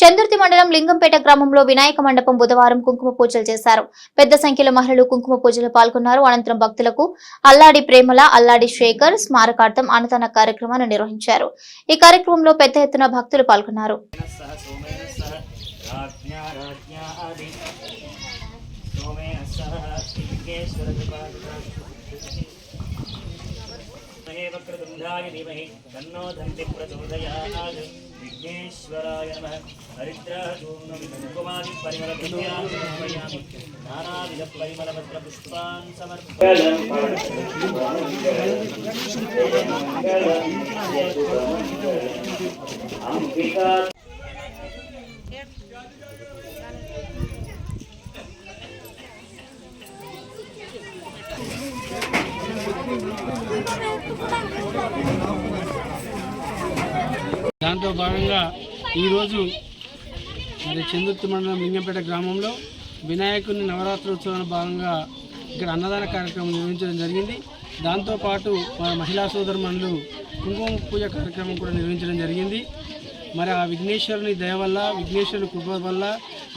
చందుర్తి మండలం లింగంపేట గ్రామంలో వినాయక మండపం బుధవారం కుంకుమ పూజలు చేశారు. పెద్ద సంఖ్యలో మహిళలు కుంకుమ పూజలో పాల్గొన్నారు. అనంతరం భక్తులకు అల్లాడి ప్రేమల, అల్లాడి శేఖర్ స్మారకార్థం అన్నదాన కార్యక్రమాన్ని నిర్వహించారు. ఈ కార్యక్రమంలో పెద్ద ఎత్తున భక్తులు పాల్గొన్నారు. विघ्नेश्वराय नमः। हरिद्राचूर्णं कुङ्कुमादि परिमलद्रव्याणि नानाविध परिमलपत्रपुष्पान् समर्पयामि। దాంతో భాగంగా ఈరోజు చందుర్తి మండలం లింగంపేట గ్రామంలో వినాయకుని నవరాత్రోత్సవాల భాగంగా ఇక్కడ అన్నదాన కార్యక్రమం నిర్వహించడం జరిగింది. దాంతోపాటు మన మహిళా సోదరుమణులు కుంకుమ పూజ కార్యక్రమం కూడా నిర్వహించడం జరిగింది. మరి ఆ విఘ్నేశ్వరుని దయ వల్ల, విఘ్నేశ్వరుని కృప వల్ల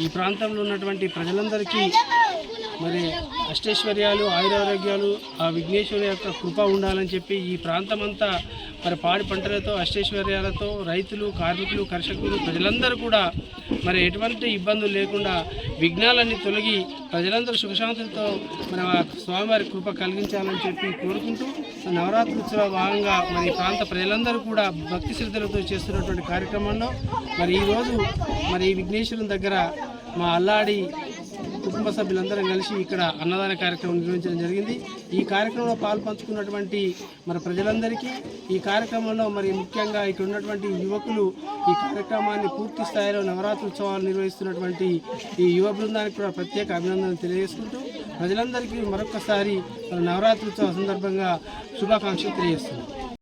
ఈ ప్రాంతంలో ఉన్నటువంటి ప్రజలందరికీ మరి అష్టైశ్వర్యాలు, ఆయురారోగ్యాలు ఆ విఘ్నేశ్వరుని యొక్క కృప ఉండాలని చెప్పి ఈ ప్రాంతమంతా మరి పాడి పంటలతో, అష్టైశ్వర్యాలతో రైతులు, కార్మికులు, కర్షకులు ప్రజలందరూ కూడా మరి ఎటువంటి ఇబ్బందులు లేకుండా విఘ్నాలన్నీ తొలగి ప్రజలందరూ సుఖశాంతులతో మన స్వామివారి కృప కలిగించాలని చెప్పి కోరుకుంటూ నవరాత్రి ఉత్సవ భాగంగా మరి ప్రాంత ప్రజలందరూ కూడా భక్తి శ్రద్ధలతో చేస్తున్నటువంటి కార్యక్రమంలో మరి ఈరోజు మరి విఘ్నేశ్వరుని దగ్గర మా అల్లాడి కుటుంబ సభ్యులందరం కలిసి ఇక్కడ అన్నదాన కార్యక్రమం నిర్వహించడం జరిగింది. ఈ కార్యక్రమంలో పాల్పంచుకున్నటువంటి మరి ప్రజలందరికీ ఈ కార్యక్రమంలో మరి ముఖ్యంగా ఇక్కడ ఉన్నటువంటి యువకులు ఈ కార్యక్రమాన్ని పూర్తి స్థాయిలో నవరాత్రి ఉత్సవాలు నిర్వహిస్తున్నటువంటి ఈ యువ బృందానికి కూడా ప్రత్యేక అభినందనలు తెలియజేసుకుంటూ ప్రజలందరికీ మరొకసారి నవరాత్రి ఉత్సవ సందర్భంగా శుభాకాంక్షలు తెలియజేస్తున్నాం.